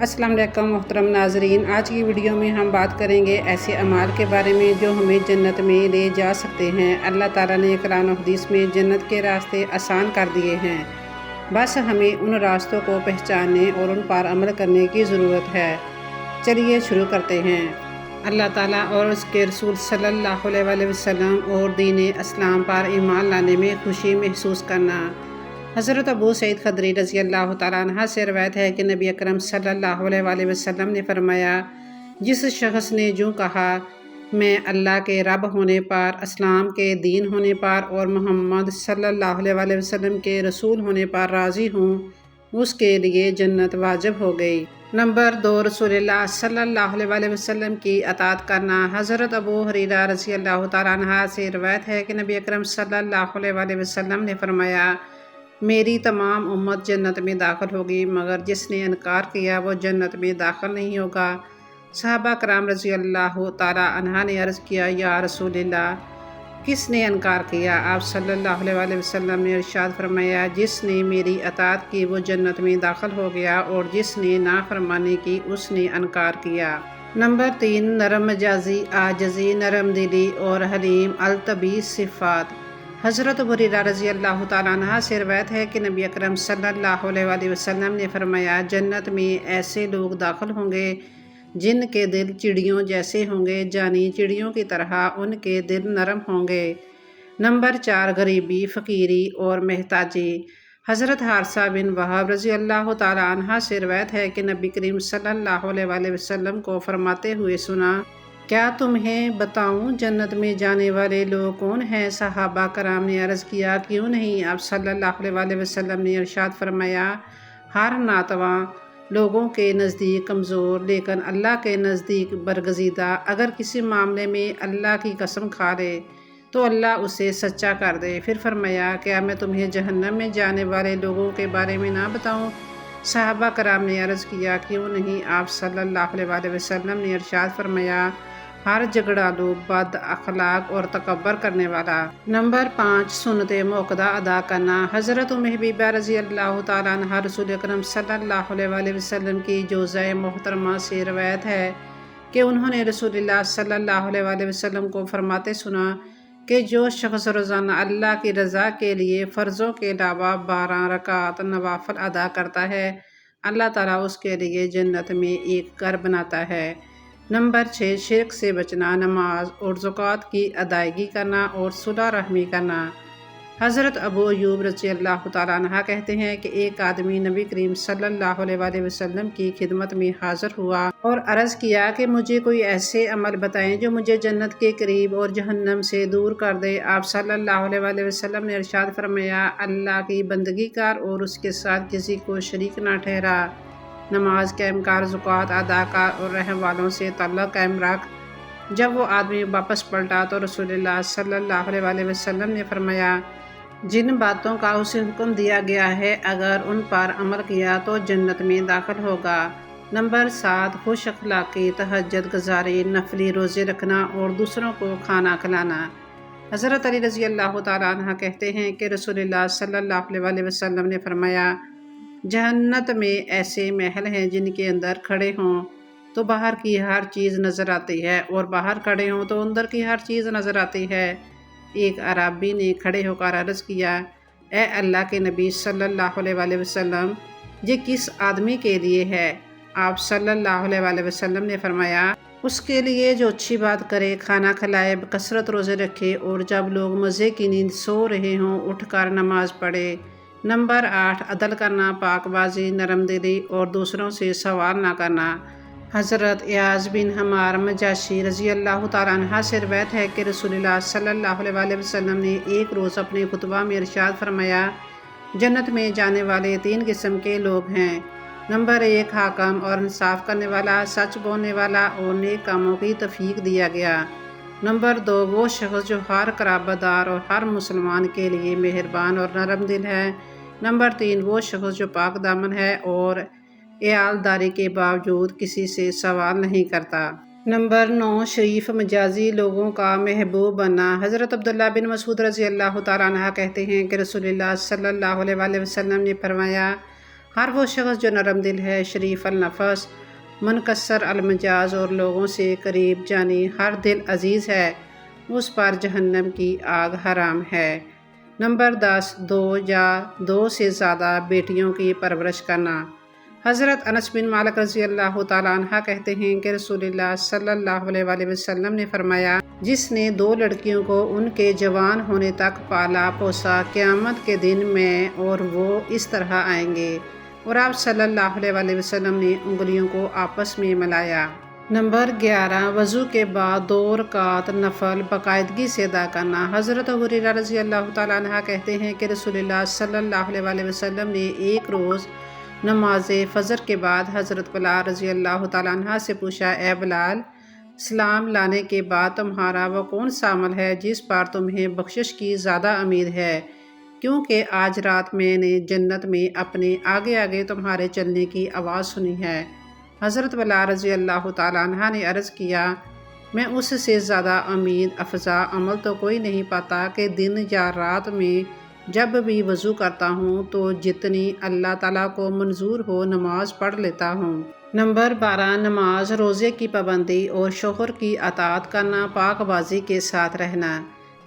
السلام علیکم محترم ناظرین، آج کی ویڈیو میں ہم بات کریں گے ایسے اعمال کے بارے میں جو ہمیں جنت میں لے جا سکتے ہیں۔ اللہ تعالیٰ نے قرآن و حدیث میں جنت کے راستے آسان کر دیے ہیں، بس ہمیں ان راستوں کو پہچاننے اور ان پر عمل کرنے کی ضرورت ہے۔ چلیے شروع کرتے ہیں۔ اللہ تعالیٰ اور اس کے رسول صلی اللہ علیہ وآلہ وسلم اور دین اسلام پر ایمان لانے میں خوشی محسوس کرنا۔ حضرت ابو سعید خدری رضی اللہ تعالیٰ عنہ سے روایت ہے کہ نبی اکرم صلی اللہ علیہ وآلہ وسلم نے فرمایا، جس شخص نے جو کہا میں اللہ کے رب ہونے پر، اسلام کے دین ہونے پر اور محمد صلی اللہ علیہ وآلہ وسلم کے رسول ہونے پر راضی ہوں، اس کے لیے جنت واجب ہو گئی۔ نمبر 2، رسول اللہ صلی اللہ علیہ وآلہ وسلم کی اطاعت کرنا۔ حضرت ابو ہریرہ رضی اللہ تعالیٰ عنہ سے روایت ہے کہ نبی اکرم صلی اللہ علیہ وآلہ وسلم نے فرمایا، میری تمام امت جنت میں داخل ہوگی مگر جس نے انکار کیا وہ جنت میں داخل نہیں ہوگا۔ صحابہ کرام رضی اللہ تعالیٰ عنہ نے عرض کیا، یا رسول اللہ، کس نے انکار کیا؟ آپ صلی اللہ علیہ وآلہ وسلم نے ارشاد فرمایا، جس نے میری اطاعت کی وہ جنت میں داخل ہو گیا اور جس نے نافرمانی کی اس نے انکار کیا۔ نمبر 3، نرم مزاجی، عاجزی، نرم دلی اور حلیم الطبی صفات۔ حضرت ابو ہریرہ رضی اللہ تعالیٰ عنہ سے روایت ہے کہ نبی اکرم صلی اللہ علیہ وآلہ وسلم نے فرمایا، جنت میں ایسے لوگ داخل ہوں گے جن کے دل چڑیوں جیسے ہوں گے، یعنی چڑیوں کی طرح ان کے دل نرم ہوں گے۔ نمبر 4، غریبی، فقیری اور محتاجی۔ حضرت حارثہ بن وہب رضی اللہ تعالیٰ عنہ سے روایت ہے کہ نبی کریم صلی اللہ علیہ وآلہ وسلم کو فرماتے ہوئے سنا، کیا تمہیں بتاؤں جنت میں جانے والے لوگ کون ہیں؟ صحابہ کرام نے عرض کیا، کیوں نہیں؟ آپ صلی اللہ علیہ وآلہ وسلم نے ارشاد فرمایا، ہر ناتواں لوگوں کے نزدیک کمزور لیکن اللہ کے نزدیک برگزیدہ، اگر کسی معاملے میں اللہ کی قسم کھا لے تو اللہ اسے سچا کر دے۔ پھر فرمایا، کیا میں تمہیں جہنم میں جانے والے لوگوں کے بارے میں نہ بتاؤں؟ صحابہ کرام نے عرض کیا، کیوں نہیں؟ آپ صلی اللہ علیہ وآلہ وسلم نے ارشاد فرمایا، ہر جھگڑالو، بد اخلاق اور تکبر کرنے والا۔ نمبر 5، سنت موقدہ ادا کرنا۔ حضرت ام حبیبہ رضی اللہ تعالیٰ عنہ رسول اکرم صلی اللہ علیہ وآلہ وسلم کی جوزہ محترمہ سے روایت ہے کہ انہوں نے رسول اللہ صلی اللہ علیہ وآلہ وسلم کو فرماتے سنا کہ جو شخص روزانہ اللہ کی رضا کے لیے فرضوں کے علاوہ 12 رکعت نوافل ادا کرتا ہے، اللہ تعالیٰ اس کے لیے جنت میں ایک گھر بناتا ہے۔ نمبر 6، شرک سے بچنا، نماز اور زکوٰۃ کی ادائیگی کرنا اور صلہ رحمی کرنا۔ حضرت ابو ایوب رضی اللہ تعالیٰ عنہ کہتے ہیں کہ ایک آدمی نبی کریم صلی اللہ علیہ وآلہ وسلم کی خدمت میں حاضر ہوا اور عرض کیا کہ مجھے کوئی ایسے عمل بتائیں جو مجھے جنت کے قریب اور جہنم سے دور کر دے۔ آپ صلی اللہ علیہ وآلہ وسلم نے ارشاد فرمایا، اللہ کی بندگی کر اور اس کے ساتھ کسی کو شریک نہ ٹھہرا، نماز قائم کر، زکوٰۃ ادا کر اور رحم والوں سے تعلق قائم رکھ۔ جب وہ آدمی واپس پلٹا تو رسول اللہ صلی اللہ علیہ وآلہ وسلم نے فرمایا، جن باتوں کا اسے حکم دیا گیا ہے اگر ان پر عمل کیا تو جنت میں داخل ہوگا۔ نمبر 7، خوش اخلاقی، تہجد گزاری، نفلی روزے رکھنا اور دوسروں کو کھانا کھلانا۔ حضرت علی رضی اللہ تعالیٰ عنہ کہتے ہیں کہ رسول اللہ صلی اللہ علیہ وآلہ وسلم نے فرمایا، جہنت میں ایسے محل ہیں جن کے اندر کھڑے ہوں تو باہر کی ہر چیز نظر آتی ہے اور باہر کھڑے ہوں تو اندر کی ہر چیز نظر آتی ہے۔ ایک اعرابی نے کھڑے ہو کر عرض کیا، اے اللہ کے نبی صلی اللہ علیہ وآلہ وسلم، یہ کس آدمی کے لیے ہے؟ آپ صلی اللہ علیہ وآلہ وسلم نے فرمایا، اس کے لیے جو اچھی بات کرے، کھانا کھلائے، بکثرت روزے رکھے اور جب لوگ مزے کی نیند سو رہے ہوں اٹھ کر نماز پڑھے۔ نمبر 8، عدل کرنا، پاک بازی، نرم دلی اور دوسروں سے سوال نہ کرنا۔ حضرت ایاز بن حمار مجاشی رضی اللہ تعالیٰ عنہ سے روایت ہے کہ رسول اللہ صلی اللہ علیہ وآلہ وسلم نے ایک روز اپنے خطبہ میں ارشاد فرمایا، جنت میں جانے والے 3 قسم کے لوگ ہیں۔ نمبر 1، حاکم اور انصاف کرنے والا، سچ بولنے والا اور نیک کاموں کی توفیق دیا گیا۔ نمبر 2، وہ شخص جو ہر قرابت دار اور ہر مسلمان کے لیے مہربان اور نرم دل ہے۔ نمبر 3، وہ شخص جو پاک دامن ہے اور عیالداری کے باوجود کسی سے سوال نہیں کرتا۔ نمبر 9، شریف مزاجی، لوگوں کا محبوب بننا۔ حضرت عبداللہ بن مسعود رضی اللہ تعالیٰ عنہ کہتے ہیں کہ رسول اللہ صلی اللہ علیہ وآلہ وسلم نے فرمایا، ہر وہ شخص جو نرم دل ہے، شریف النفس، منکسر المجاز اور لوگوں سے قریب جانی ہر دل عزیز ہے، اس پر جہنم کی آگ حرام ہے۔ نمبر 10، دو یا دو سے زیادہ بیٹیوں کی پرورش کرنا۔ حضرت انس بن مالک رضی اللہ تعالیٰ عنہ کہتے ہیں کہ رسول اللہ صلی اللہ علیہ وآلہ وسلم نے فرمایا، جس نے دو لڑکیوں کو ان کے جوان ہونے تک پالا پوسا، قیامت کے دن میں اور وہ اس طرح آئیں گے۔ اور آپ صلی اللہ علیہ وآلہ وسلم نے انگلیوں کو آپس میں ملایا۔ نمبر 11، وضو کے بعد 2 رکعت نفل باقاعدگی سے ادا کرنا۔ حضرت ابو ہریرہ رضی اللہ تعالیٰ عنہ کہتے ہیں کہ رسول اللہ صلی اللہ علیہ وآلہ وسلم نے ایک روز نماز فجر کے بعد حضرت بلال رضی اللہ تعالیٰ عنہ سے پوچھا، اے بلال، سلام لانے کے بعد تمہارا وہ کون سا عمل ہے جس پر تمہیں بخشش کی زیادہ امید ہے؟ کیونکہ آج رات میں نے جنت میں اپنے آگے آگے تمہارے چلنے کی آواز سنی ہے۔ حضرت بلال رضی اللہ تعالیٰ عنہ نے عرض کیا، میں اس سے زیادہ امید افزا عمل تو کوئی نہیں پاتا کہ دن یا رات میں جب بھی وضو کرتا ہوں تو جتنی اللہ تعالیٰ کو منظور ہو نماز پڑھ لیتا ہوں۔ نمبر 12، نماز، روزے کی پابندی اور شوہر کی اطاعت کرنا، پاک بازی کے ساتھ رہنا۔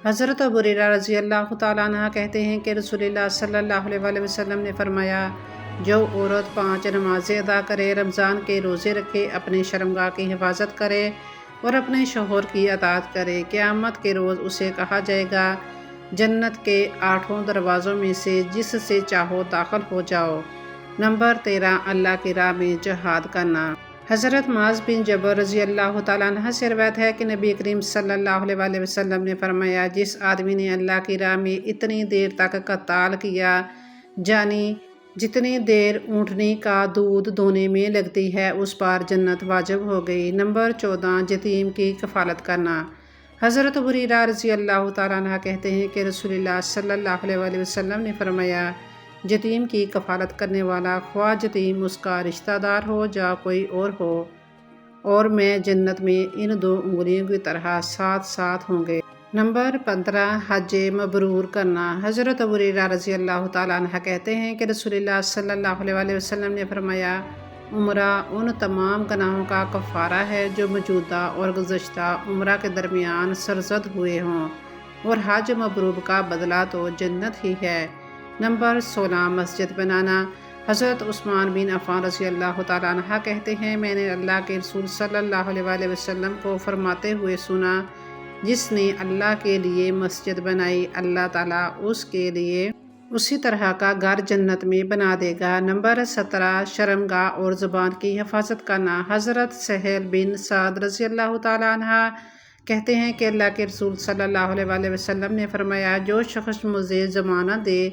حضرت ابو ہریرہ رضی اللہ تعالیٰ عنہ کہتے ہیں کہ رسول اللہ صلی اللہ علیہ وآلہ وسلم نے فرمایا، جو عورت 5 نمازیں ادا کرے، رمضان کے روزے رکھے، اپنے شرمگاہ کی حفاظت کرے اور اپنے شوہر کی اطاعت کرے، قیامت کے روز اسے کہا جائے گا، جنت کے 8 دروازوں میں سے جس سے چاہو داخل ہو جاؤ۔ نمبر 13، اللہ کی راہ میں جہاد کرنا۔ حضرت معاذ بن جبل رضی اللہ تعالیٰ عنہ سے روایت ہے کہ نبی کریم صلی اللہ علیہ وآلہ وسلم نے فرمایا، جس آدمی نے اللہ کی راہ میں اتنی دیر تک قتال کیا، جانی جتنی دیر اونٹنی کا دودھ دونے میں لگتی ہے، اس پر جنت واجب ہو گئی۔ نمبر 14، یتیم کی کفالت کرنا۔ حضرت ابو ہریرہ رضی اللہ تعالیٰ عنہ کہتے ہیں کہ رسول اللہ صلی اللہ علیہ وآلہ وسلم نے فرمایا، یتیم کی کفالت کرنے والا، خواہ یتیم اس کا رشتہ دار ہو یا کوئی اور ہو، اور میں جنت میں ان 2 انگلیوں کی طرح ساتھ ساتھ ہوں گے۔ نمبر 15، حج مبرور کرنا۔ حضرت ابو ہریرہ رضی اللہ تعالیٰ عنہ کہتے ہیں کہ رسول اللہ صلی اللہ علیہ وآلہ وسلم نے فرمایا، عمرہ ان تمام گناہوں کا کفارہ ہے جو موجودہ اور گزشتہ عمرہ کے درمیان سرزد ہوئے ہوں، اور حج مبرور کا بدلہ تو جنت ہی ہے۔ نمبر 16، مسجد بنانا۔ حضرت عثمان بن عفان رضی اللہ تعالیٰ عنہ کہتے ہیں، میں نے اللہ کے رسول صلی اللہ علیہ وآلہ وسلم کو فرماتے ہوئے سنا، جس نے اللہ کے لیے مسجد بنائی، اللہ تعالیٰ اس کے لیے اسی طرح کا گھر جنت میں بنا دے گا۔ نمبر 17، شرمگاہ اور زبان کی حفاظت کرنا۔ حضرت سہیل بن سعد رضی اللہ تعالیٰ عنہ کہتے ہیں کہ اللہ کے رسول صلی اللہ علیہ وآلہ وسلم نے فرمایا، جو شخص مجھے ضمانت دے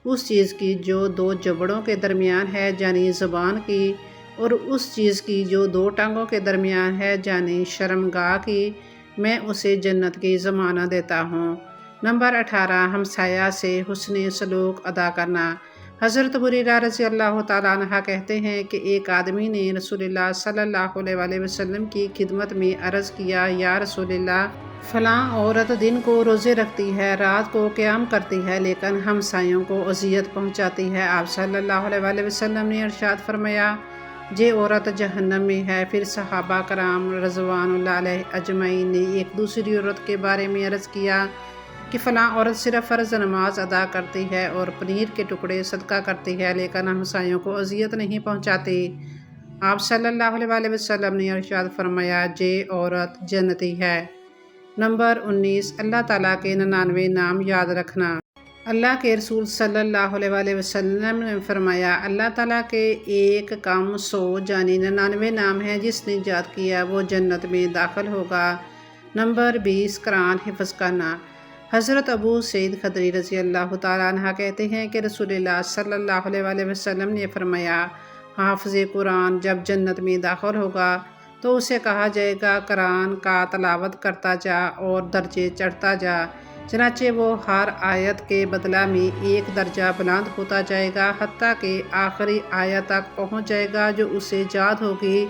اس چیز کی جو 2 جبڑوں کے درمیان ہے، یعنی زبان کی، اور اس چیز کی جو 2 ٹانگوں کے درمیان ہے، یعنی شرمگاہ کی، میں اسے جنت کی ضمانت دیتا ہوں۔ نمبر 18، ہمسایہ سے حسن سلوک ادا کرنا۔ حضرت ابو ہریرہ رضی اللہ تعالیٰ عنہ کہتے ہیں کہ ایک آدمی نے رسول اللہ صلی اللہ علیہ وآلہ وسلم کی خدمت میں عرض کیا، یا رسول اللہ، فلاں عورت دن کو روزے رکھتی ہے، رات کو قیام کرتی ہے، لیکن ہمسایوں کو اذیت پہنچاتی ہے۔ آپ صلی اللہ علیہ وآلہ وسلم نے ارشاد فرمایا، یہ عورت جہنم میں ہے۔ پھر صحابہ کرام رضوان اللہ علیہ اجمعین نے ایک دوسری عورت کے بارے میں عرض کیا کہ فلاں عورت صرف فرض نماز ادا کرتی ہے اور پنیر کے ٹکڑے صدقہ کرتی ہے، لیکن ہمسایوں کو اذیت نہیں پہنچاتی۔ آپ صلی اللہ علیہ وآلہ وسلم نے ارشاد فرمایا، یہ عورت جنتی ہے۔ نمبر 19، اللہ تعالیٰ کے 99 نام یاد رکھنا۔ اللہ کے رسول صلی اللہ علیہ وآلہ وسلم نے فرمایا، اللہ تعالیٰ کے ایک کم 100 یعنی 99 نام ہیں، جس نے یاد کیا وہ جنت میں داخل ہوگا۔ نمبر 20، قرآن حفظ کرنا۔ حضرت ابو سعید خدری رضی اللہ تعالیٰ عنہ کہتے ہیں کہ رسول اللہ صلی اللہ علیہ وآلہ وسلم نے فرمایا، حافظ قرآن جب جنت میں داخل ہوگا تو اسے کہا جائے گا، قرآن کا تلاوت کرتا جا اور درجے چڑھتا جا، چنانچہ وہ ہر آیت کے بدلہ میں 1 درجہ بلند ہوتا جائے گا، حتیٰ کہ آخری آیت تک پہنچ جائے گا جو اسے یاد ہوگی،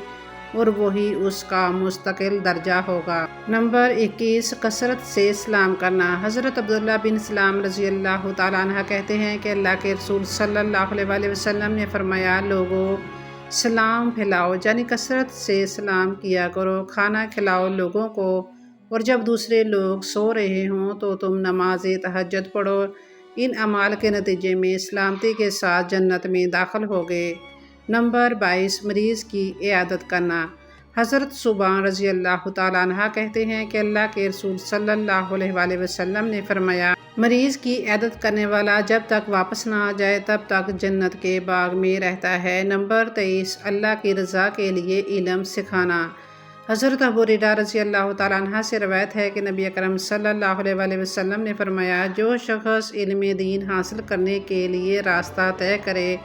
اور وہی اس کا مستقل درجہ ہوگا۔ نمبر 21، کثرت سے سلام کرنا۔ حضرت عبداللہ بن سلام رضی اللہ تعالیٰ عنہ کہتے ہیں کہ اللہ کے رسول صلی اللہ علیہ وسلم نے فرمایا، لوگوں سلام پھیلاؤ، یعنی کثرت سے سلام کیا کرو، کھانا کھلاؤ لوگوں کو، اور جب دوسرے لوگ سو رہے ہوں تو تم نماز تہجد پڑھو۔ ان اعمال کے نتیجے میں سلامتی کے ساتھ جنت میں داخل ہوگے۔ نمبر 22، مریض کی عیادت کرنا۔ حضرت ثوبان رضی اللہ تعالیٰ عنہ کہتے ہیں کہ اللہ کے رسول صلی اللہ علیہ وسلم نے فرمایا، مریض کی عیادت کرنے والا جب تک واپس نہ آ جائے تب تک جنت کے باغ میں رہتا ہے۔ نمبر 23، اللہ کی رضا کے لیے علم سکھانا۔ حضرت ابو ہریرہ رضی اللہ تعالیٰ عنہ سے روایت ہے کہ نبی اکرم صلی اللہ علیہ وسلم نے فرمایا، جو شخص علم دین حاصل کرنے کے لیے راستہ طے کرے،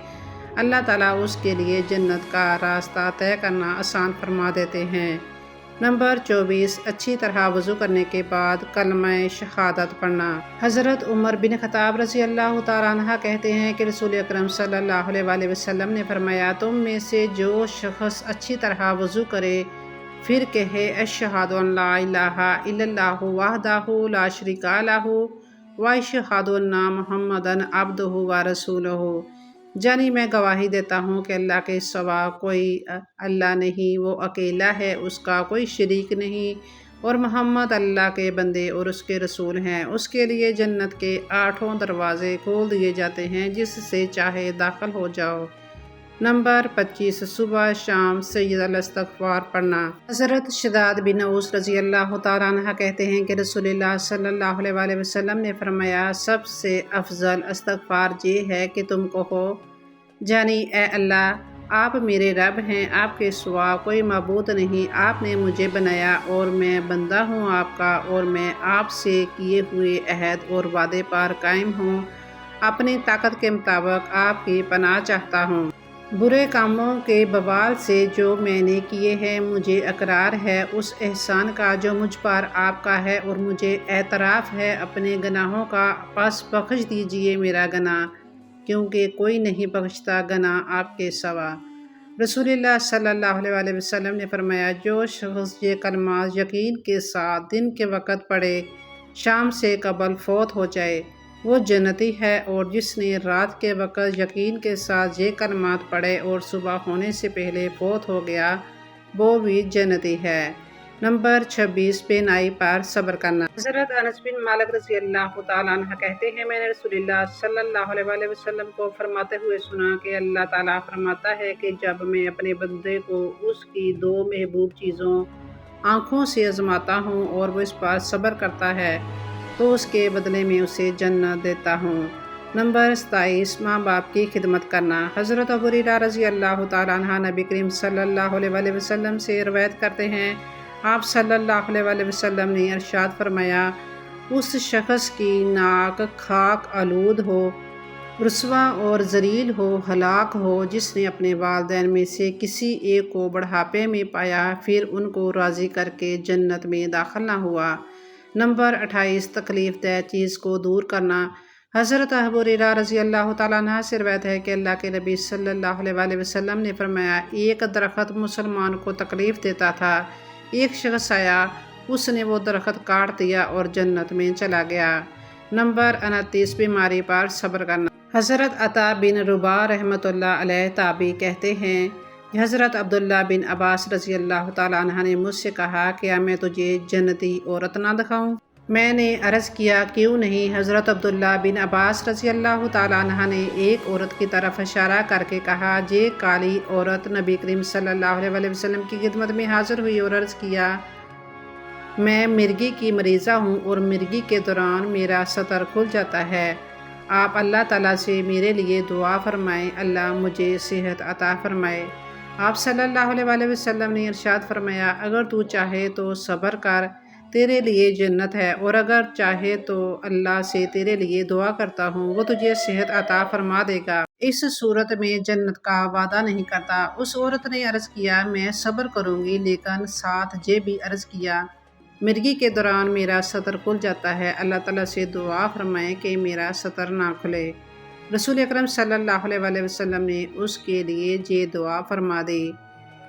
اللہ تعالیٰ اس کے لیے جنت کا راستہ طے کرنا آسان فرما دیتے ہیں۔ نمبر 24، اچھی طرح وضو کرنے کے بعد کلمہ شہادت پڑھنا۔ حضرت عمر بن خطاب رضی اللہ تعالیٰ عنہ کہتے ہیں کہ رسول اکرم صلی اللہ علیہ وسلم نے فرمایا، تم میں سے جو شخص اچھی طرح وضو کرے پھر کہے، اشہد ان لا الہ الا اللہ وحدہ لا شریک لہ واشہد ان محمدً عبدہ ورسولہ، یعنی میں گواہی دیتا ہوں کہ اللہ کے سوا کوئی اللہ نہیں، وہ اکیلا ہے، اس کا کوئی شریک نہیں، اور محمد اللہ کے بندے اور اس کے رسول ہیں۔ اس کے لیے جنت کے 8 دروازے کھول دیے جاتے ہیں، جس سے چاہے داخل ہو جاؤ۔ نمبر 25، صبح شام سید الاستغفار پڑھنا۔ حضرت شداد بن اوس رضی اللہ تعالیٰ عنہ کہتے ہیں کہ رسول اللہ صلی اللہ علیہ وسلم نے فرمایا، سب سے افضل استغفار یہ ہے کہ تم کہو، یعنی اے اللہ، آپ میرے رب ہیں، آپ کے سوا کوئی معبود نہیں، آپ نے مجھے بنایا اور میں بندہ ہوں آپ کا، اور میں آپ سے کیے ہوئے عہد اور وعدے پر قائم ہوں، اپنی طاقت کے مطابق آپ کی پناہ چاہتا ہوں۔ برے کاموں کے بوال سے جو میں نے کیے ہیں مجھے اقرار ہے اس احسان کا جو مجھ پر آپ کا ہے، اور مجھے اعتراف ہے اپنے گناہوں کا، پس بخش دیجئے میرا گناہ، کیونکہ کوئی نہیں بخشتا گناہ آپ کے سوا۔ رسول اللہ صلی اللہ علیہ وسلم نے فرمایا، جو شخص یہ کلمہ یقین کے ساتھ دن کے وقت پڑھے، شام سے قبل فوت ہو جائے، وہ جنتی ہے، اور جس نے رات کے وقت یقین کے ساتھ یہ کلمات پڑھے اور صبح ہونے سے پہلے فوت ہو گیا، وہ بھی جنتی ہے۔ نمبر 26، بینائی پر صبر کرنا۔ حضرت انس بن مالک رضی اللہ تعالیٰ عنہ کہتے ہیں، میں نے رسول اللہ صلی اللہ علیہ وسلم کو فرماتے ہوئے سنا کہ اللہ تعالیٰ فرماتا ہے کہ جب میں اپنے بندے کو اس کی 2 محبوب چیزوں آنکھوں سے آزماتا ہوں اور وہ اس پر صبر کرتا ہے تو اس کے بدلے میں اسے جنت دیتا ہوں۔ نمبر 27، ماں باپ کی خدمت کرنا۔ حضرت ابو ہریرہ رضی اللہ تعالیٰ عنہ نبی کریم صلی اللہ علیہ وسلم سے روایت کرتے ہیں، آپ صلی اللہ علیہ وسلم نے ارشاد فرمایا، اس شخص کی ناک خاک آلود ہو، رسوا اور ذلیل ہو، ہلاک ہو، جس نے اپنے والدین میں سے کسی ایک کو بڑھاپے میں پایا پھر ان کو راضی کر کے جنت میں داخل نہ ہوا۔ نمبر 28، تکلیف دہ چیز کو دور کرنا۔ حضرت ابو ہریرہ رضی اللہ تعالیٰ عنہ سے روایت ہے کہ اللہ کے نبی صلی اللہ علیہ وسلم نے فرمایا، ایک درخت مسلمان کو تکلیف دیتا تھا، ایک شخص آیا، اس نے وہ درخت کاٹ دیا اور جنت میں چلا گیا۔ نمبر 29، بیماری پر صبر کرنا۔ حضرت عطا بن رباح رحمۃ اللہ علیہ تابعی کہتے ہیں، حضرت عبداللہ بن عباس رضی اللہ تعالیٰ عنہ نے مجھ سے کہا، کیا میں تجھے جنتی عورت نہ دکھاؤں؟ میں نے عرض کیا، کیوں نہیں؟ حضرت عبداللہ بن عباس رضی اللہ تعالیٰ عنہ نے ایک عورت کی طرف اشارہ کر کے کہا، یہ کالی عورت نبی کریم صلی اللہ علیہ وسلم کی خدمت میں حاضر ہوئی اور عرض کیا، میں مرگی کی مریضہ ہوں اور مرگی کے دوران میرا سطر کھل جاتا ہے، آپ اللہ تعالیٰ سے میرے لیے دعا فرمائیں، اللہ مجھے صحت عطا فرمائے۔ آپ صلی اللہ علیہ وسلم نے ارشاد فرمایا، اگر تو چاہے تو صبر کر، تیرے لیے جنت ہے، اور اگر چاہے تو اللہ سے تیرے لیے دعا کرتا ہوں، وہ تجھے صحت عطا فرما دے گا۔ اس صورت میں جنت کا وعدہ نہیں کرتا۔ اس عورت نے عرض کیا، میں صبر کروں گی، لیکن ساتھ یہ بھی عرض کیا، مرگی کے دوران میرا سطر کھل جاتا ہے، اللہ تعالیٰ سے دعا فرمائیں کہ میرا سطر نہ کھلے۔ رسول اکرم صلی اللہ علیہ وسلم نے اس کے لیے یہ دعا فرما دی،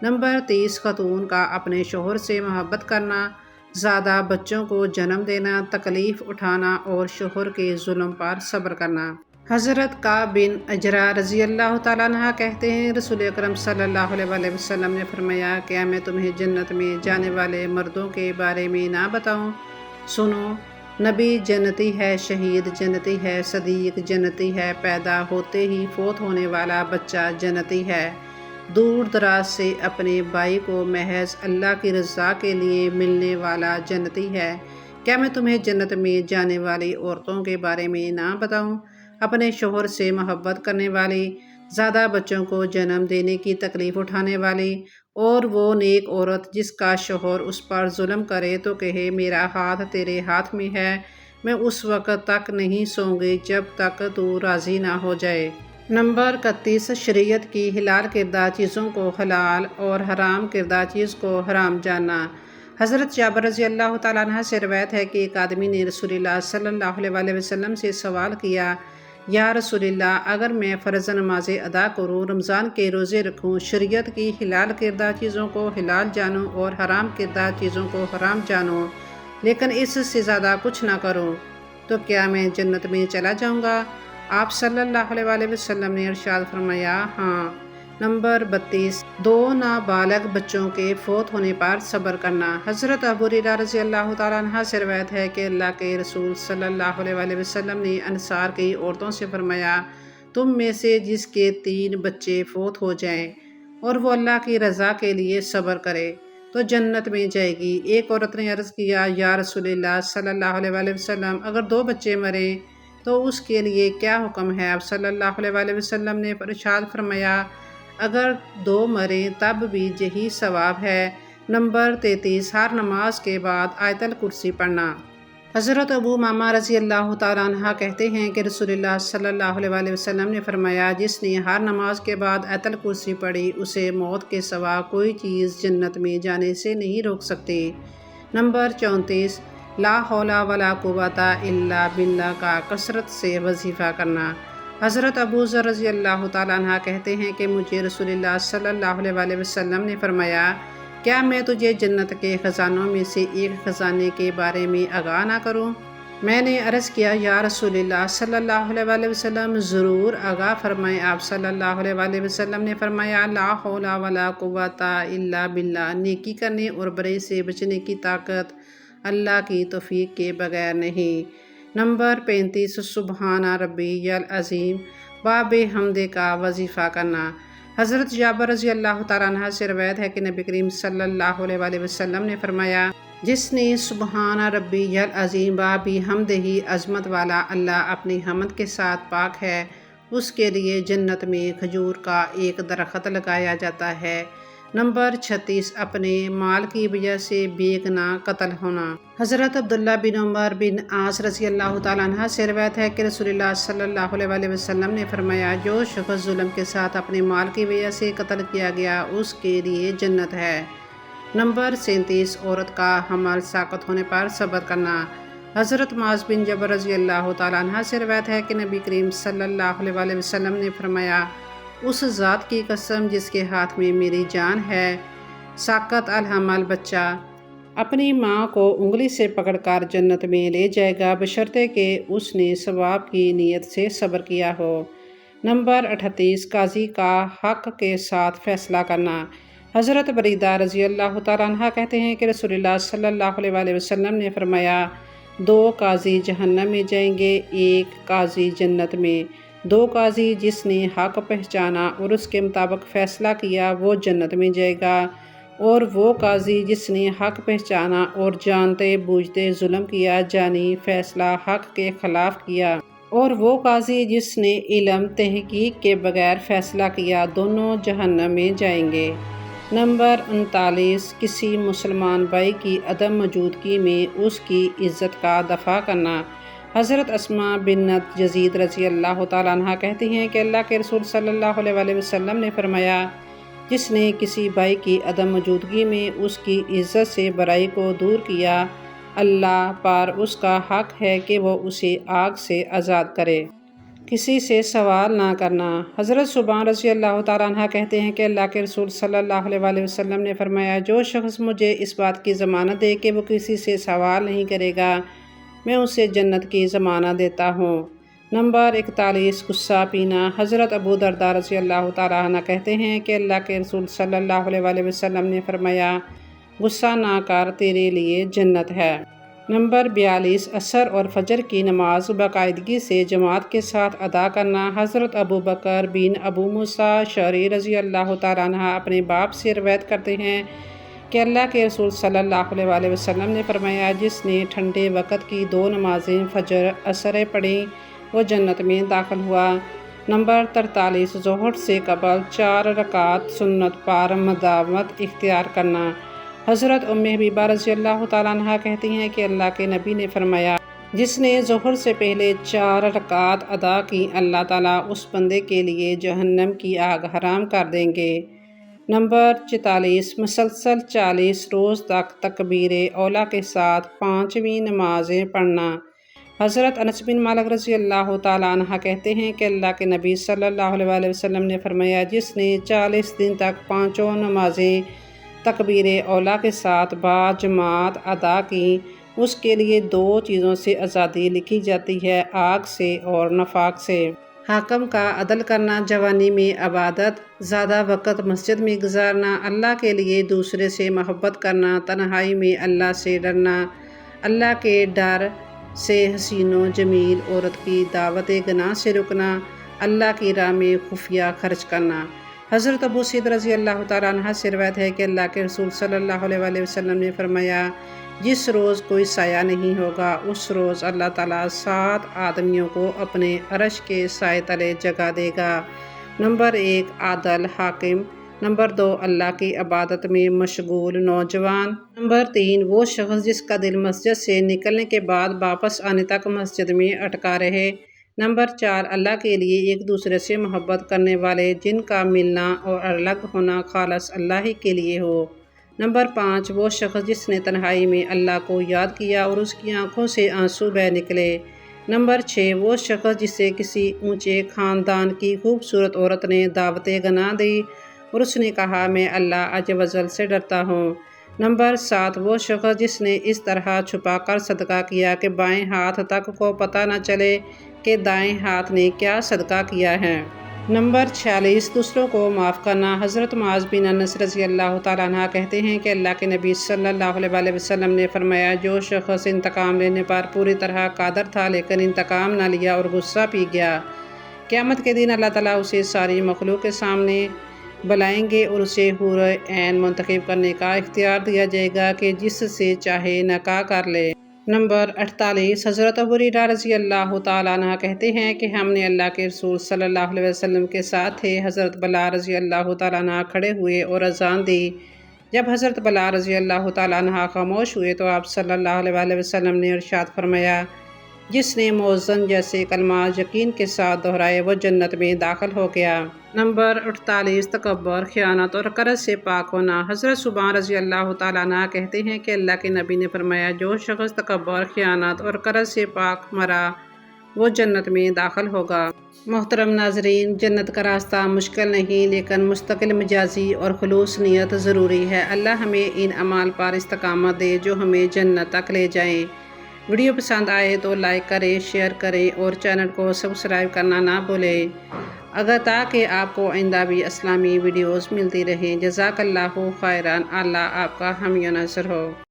نمبر 30 خاتون کا اپنے شوہر سے محبت کرنا، زیادہ بچوں کو جنم دینا، تکلیف اٹھانا اور شوہر کے ظلم پر صبر کرنا۔ حضرت کعب بن عجرہ رضی اللہ تعالیٰ عنہ کہتے ہیں رسول اکرم صلی اللہ علیہ وسلم نے فرمایا، کیا میں تمہیں جنت میں جانے والے مردوں کے بارے میں نہ بتاؤں؟ سنو، نبی جنتی ہے، شہید جنتی ہے، صدیق جنتی ہے، پیدا ہوتے ہی فوت ہونے والا بچہ جنتی ہے، دور دراز سے اپنے بھائی کو محض اللہ کی رضا کے لیے ملنے والا جنتی ہے۔ کیا میں تمہیں جنت میں جانے والی عورتوں کے بارے میں نہ بتاؤں؟ اپنے شوہر سے محبت کرنے والی، زیادہ بچوں کو جنم دینے کی تکلیف اٹھانے والی، اور وہ نیک عورت جس کا شوہر اس پر ظلم کرے تو کہے میرا ہاتھ تیرے ہاتھ میں ہے، میں اس وقت تک نہیں سوؤں گی جب تک تو راضی نہ ہو جائے۔ نمبر 31 شریعت کی حلال کردہ چیزوں کو حلال اور حرام کردہ چیز کو حرام جاننا۔ حضرت جابر رضی اللہ تعالیٰ عنہ سے روایت ہے کہ ایک آدمی نے رسول اللہ صلی اللہ علیہ وسلم سے سوال کیا، یا رسول اللہ، اگر میں فرض نمازیں ادا کروں، رمضان کے روزے رکھوں، شریعت کی حلال کردہ چیزوں کو حلال جانوں اور حرام کردہ چیزوں کو حرام جانوں، لیکن اس سے زیادہ کچھ نہ کروں، تو کیا میں جنت میں چلا جاؤں گا؟ آپ صلی اللہ علیہ وسلم نے ارشاد فرمایا، ہاں۔ نمبر 32 دو نابالغ بچوں کے فوت ہونے پر صبر کرنا۔ حضرت ابو ہریرہ رضی اللہ تعالیٰ عنہ سے روایت ہے کہ اللہ کے رسول صلی اللہ علیہ وسلم نے انصار کی عورتوں سے فرمایا، تم میں سے جس کے 3 بچے فوت ہو جائیں اور وہ اللہ کی رضا کے لیے صبر کرے تو جنت میں جائے گی۔ ایک عورت نے عرض کیا، یا رسول اللہ صلی اللہ علیہ وسلم، اگر 2 بچے مریں تو اس کے لیے کیا حکم ہے؟ آپ صلی اللہ علیہ وسلم نے ارشاد فرمایا، اگر 2 مریں تب بھی یہی ثواب ہے۔ نمبر 33 ہر نماز کے بعد آیت الکرسی پڑھنا۔ حضرت ابو امامہ رضی اللہ تعالیٰ عنہ کہتے ہیں کہ رسول اللہ صلی اللہ علیہ وسلم نے فرمایا، جس نے ہر نماز کے بعد آیت الکرسی پڑھی اسے موت کے سوا کوئی چیز جنت میں جانے سے نہیں روک سکتی۔ نمبر 34 لا حول ولا قوت الا باللہ کا کثرت سے وظیفہ کرنا۔ حضرت ابو ذر رضی اللہ تعالیٰ عنہ کہتے ہیں کہ مجھے رسول اللہ صلی اللہ علیہ وسلم نے فرمایا، کیا میں تجھے جنت کے خزانوں میں سے ایک خزانے کے بارے میں آگاہ نہ کروں؟ میں نے عرض کیا، یا رسول اللہ صلی اللہ علیہ وسلم، ضرور آگاہ فرمائیں۔ آپ صلی اللہ علیہ وسلم نے فرمایا، لا حول ولا قوت الا باللہ، نیکی کرنے اور برائی سے بچنے کی طاقت اللہ کی توفیق کے بغیر نہیں۔ نمبر 35 سبحان ربی العظیم باب حمد کا وظیفہ کرنا۔ حضرت جابر رضی اللہ تعالیٰ عنہ سے روایت ہے کہ نبی کریم صلی اللہ علیہ وسلم نے فرمایا، جس نے سبحان ربی العظیم باب حمد ہی، عظمت والا اللہ اپنی حمد کے ساتھ پاک ہے، اس کے لیے جنت میں کھجور کا ایک درخت لگایا جاتا ہے۔ نمبر 36 اپنے مال کی وجہ سے بے گناہ قتل ہونا۔ حضرت عبداللہ بن عمر بن عاص رضی اللہ تعالیٰ عنہ سے روایت ہے کہ رسول اللہ صلی اللہ علیہ وسلم نے فرمایا، جو شخص ظلم کے ساتھ اپنے مال کی وجہ سے قتل کیا گیا اس کے لیے جنت ہے۔ نمبر 37 عورت کا حمل ساقط ہونے پر صبر کرنا۔ حضرت معاذ بن جبل رضی اللہ تعالیٰ عنہ سے روایت ہے کہ نبی کریم صلی اللہ علیہ وسلم نے فرمایا، اس ذات کی قسم جس کے ہاتھ میں میری جان ہے، ساقط الحمل، بچہ اپنی ماں کو انگلی سے پکڑ کر جنت میں لے جائے گا بشرطے کہ اس نے ثواب کی نیت سے صبر کیا ہو۔ نمبر 38 قاضی کا حق کے ساتھ فیصلہ کرنا۔ حضرت بریدہ رضی اللہ تعالیٰ عنہ کہتے ہیں کہ رسول اللہ صلی اللہ علیہ وسلم نے فرمایا، 2 قاضی جہنم میں جائیں گے، ایک قاضی جنت میں۔ 2 قاضی جس نے حق پہچانا اور اس کے مطابق فیصلہ کیا وہ جنت میں جائے گا، اور وہ قاضی جس نے حق پہچانا اور جانتے بوجھتے ظلم کیا، جانی فیصلہ حق کے خلاف کیا، اور وہ قاضی جس نے علم تحقیق کے بغیر فیصلہ کیا، دونوں جہنم میں جائیں گے۔ نمبر 39 کسی مسلمان بھائی کی عدم موجودگی میں اس کی عزت کا دفاع کرنا۔ حضرت اسماء بنت یزید رضی اللہ تعالیٰ عنہ کہتی ہیں کہ اللہ کے رسول صلی اللہ علیہ وسلم نے فرمایا، جس نے کسی بھائی کی عدم موجودگی میں اس کی عزت سے برائی کو دور کیا، اللہ پر اس کا حق ہے کہ وہ اسے آگ سے آزاد کرے۔ کسی سے سوال نہ کرنا۔ حضرت ثوبان رضی اللہ تعالیٰ عنہ کہتے ہیں کہ اللہ کے رسول صلی اللہ علیہ وسلم نے فرمایا، جو شخص مجھے اس بات کی ضمانت دے کہ وہ کسی سے سوال نہیں کرے گا، میں اسے جنت کی ضمانت دیتا ہوں۔ نمبر 41، غصہ پینا۔ حضرت ابو درداء رضی اللہ تعالیٰ عنہ کہتے ہیں کہ اللہ کے رسول صلی اللہ علیہ وسلم نے فرمایا، غصہ نہ کر، تیرے لیے جنت ہے۔ نمبر 42، عصر اور فجر کی نماز باقاعدگی سے جماعت کے ساتھ ادا کرنا۔ حضرت ابو بکر بن ابو موسیٰ اشعری رضی اللہ تعالیٰ عنہ اپنے باپ سے روایت کرتے ہیں کہ اللہ کے رسول صلی اللہ علیہ وسلم نے فرمایا، جس نے ٹھنڈے وقت کی 2 نمازیں فجر عصر پڑھیں وہ جنت میں داخل ہوا۔ نمبر 43، ظہر سے قبل 4 رکعت سنت پر مداومت اختیار کرنا۔ حضرت ام حبیبہ رضی اللہ تعالیٰ عنہ کہتی ہیں کہ اللہ کے نبی نے فرمایا، جس نے ظہر سے پہلے 4 رکعات ادا کی، اللہ تعالیٰ اس بندے کے لیے جہنم کی آگ حرام کر دیں گے۔ نمبر 44، مسلسل 40 روز تک تکبیر اولیٰ کے ساتھ 5ویں نمازیں پڑھنا۔ حضرت انس بن مالک رضی اللہ تعالیٰ عنہ کہتے ہیں کہ اللہ کے نبی صلی اللہ علیہ وسلم نے فرمایا، جس نے 40 دن تک 5 نمازیں تکبیر اولیٰ کے ساتھ باجماعت ادا کی، اس کے لیے 2 چیزوں سے آزادی لکھی جاتی ہے، آگ سے اور نفاق سے۔ حاکم کا عدل کرنا، جوانی میں عبادت، زیادہ وقت مسجد میں گزارنا، اللہ کے لیے دوسرے سے محبت کرنا، تنہائی میں اللہ سے ڈرنا، اللہ کے ڈر سے حسین و جمیل عورت کی دعوت گناہ سے رکنا، اللہ کی راہ میں خفیہ خرچ کرنا۔ حضرت ابو سعید رضی اللہ تعالیٰ عنہ سے روایت ہے کہ اللہ کے رسول صلی اللہ علیہ وسلم نے فرمایا، جس روز کوئی سایہ نہیں ہوگا، اس روز اللہ تعالیٰ 7 آدمیوں کو اپنے عرش کے سائے تلے جگہ دے گا۔ نمبر 1، عادل حاکم۔ نمبر 2، اللہ کی عبادت میں مشغول نوجوان۔ نمبر 3، وہ شخص جس کا دل مسجد سے نکلنے کے بعد واپس آنے تک مسجد میں اٹکا رہے۔ نمبر 4، اللہ کے لیے ایک دوسرے سے محبت کرنے والے، جن کا ملنا اور الگ ہونا خالص اللہ ہی کے لیے ہو۔ نمبر 5، وہ شخص جس نے تنہائی میں اللہ کو یاد کیا اور اس کی آنکھوں سے آنسو بہہ نکلے۔ نمبر 6، وہ شخص جسے کسی اونچے خاندان کی خوبصورت عورت نے دعوت گناہ دی اور اس نے کہا، میں اللہ عز و جل سے ڈرتا ہوں۔ نمبر 7، وہ شخص جس نے اس طرح چھپا کر صدقہ کیا کہ بائیں ہاتھ تک کو پتہ نہ چلے کہ دائیں ہاتھ نے کیا صدقہ کیا ہے۔ نمبر 46، دوسروں کو معاف کرنا۔ حضرت معاذ بن انس رضی اللہ تعالیٰ عنہ کہتے ہیں کہ اللہ کے نبی صلی اللہ علیہ وسلم نے فرمایا، جو شخص انتقام لینے پر پوری طرح قادر تھا لیکن انتقام نہ لیا اور غصہ پی گیا، قیامت کے دن اللہ تعالیٰ اسے ساری مخلوق کے سامنے بلائیں گے اور اسے حور عین منتخب کرنے کا اختیار دیا جائے گا کہ جس سے چاہے نکاح کر لے۔ نمبر 48، حضرت ابو ہریرہ رضی اللہ تعالیٰ عنہ کہتے ہیں کہ ہم نے اللہ کے رسول صلی اللہ علیہ وسلم کے ساتھ تھے۔ حضرت بلال رضی اللہ تعالیٰ عنہ کھڑے ہوئے اور اذان دی۔ جب حضرت بلال رضی اللہ تعالیٰ عنہ خاموش ہوئے تو آپ صلی اللہ علیہ وسلم نے ارشاد فرمایا، جس نے مؤذن جیسے کلمات یقین کے ساتھ دہرائے وہ جنت میں داخل ہو گیا۔ نمبر 48، تکبر، خیانت اور قرض سے پاک ہونا۔ حضرت ثوبان رضی اللہ تعالیٰ عنہ کہتے ہیں کہ اللہ کے نبی نے فرمایا، جو شخص تکبر، خیانت اور قرض سے پاک مرا وہ جنت میں داخل ہوگا۔ محترم ناظرین، جنت کا راستہ مشکل نہیں لیکن مستقل مزاجی اور خلوص نیت ضروری ہے۔ اللہ ہمیں ان اعمال پر استقامت دے جو ہمیں جنت تک لے جائیں۔ ویڈیو پسند آئے تو لائک کریں، شیئر کریں اور چینل کو سبسکرائب کرنا نہ بھولیں، اگر تاکہ آپ کو آئندہ بھی اسلامی ویڈیوز ملتی رہیں۔ جزاک اللہ خیران، اللہ آپ کا حامی و ناصر ہو۔